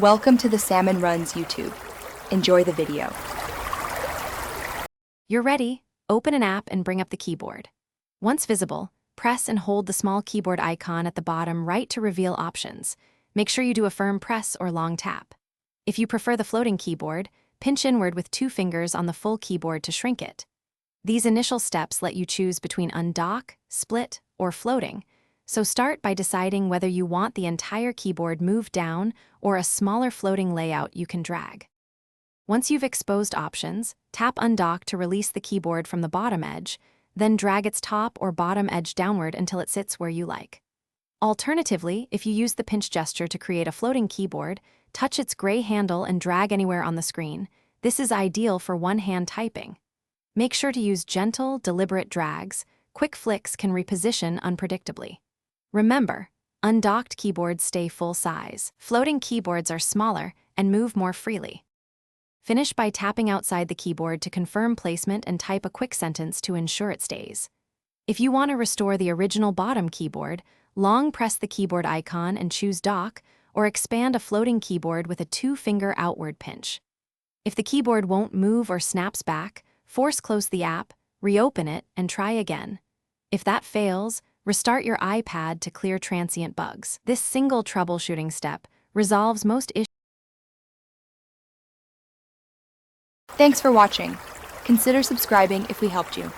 Welcome to the Salmon Runs YouTube. Enjoy the video. You're ready. Open an app and bring up the keyboard. Once visible, press and hold the small keyboard icon at the bottom right to reveal options. Make sure you do a firm press or long tap. If you prefer the floating keyboard, pinch inward with 2 fingers on the full keyboard to shrink it. These initial steps let you choose between undock, split, or floating, so start by deciding whether you want the entire keyboard moved down or a smaller floating layout you can drag. Once you've exposed options, tap undock to release the keyboard from the bottom edge, then drag its top or bottom edge downward until it sits where you like. Alternatively, if you use the pinch gesture to create a floating keyboard, touch its gray handle and drag anywhere on the screen. This is ideal for one-hand typing. Make sure to use gentle, deliberate drags. Quick flicks can reposition unpredictably. Remember, undocked keyboards stay full size. Floating keyboards are smaller and move more freely. Finish by tapping outside the keyboard to confirm placement and type a quick sentence to ensure it stays. If you want to restore the original bottom keyboard, long press the keyboard icon and choose dock, or expand a floating keyboard with a 2-finger outward pinch. If the keyboard won't move or snaps back, force close the app, reopen it, and try again. If that fails, restart your iPad to clear transient bugs. This single troubleshooting step resolves most issues. Thanks for watching. Consider subscribing if we helped you.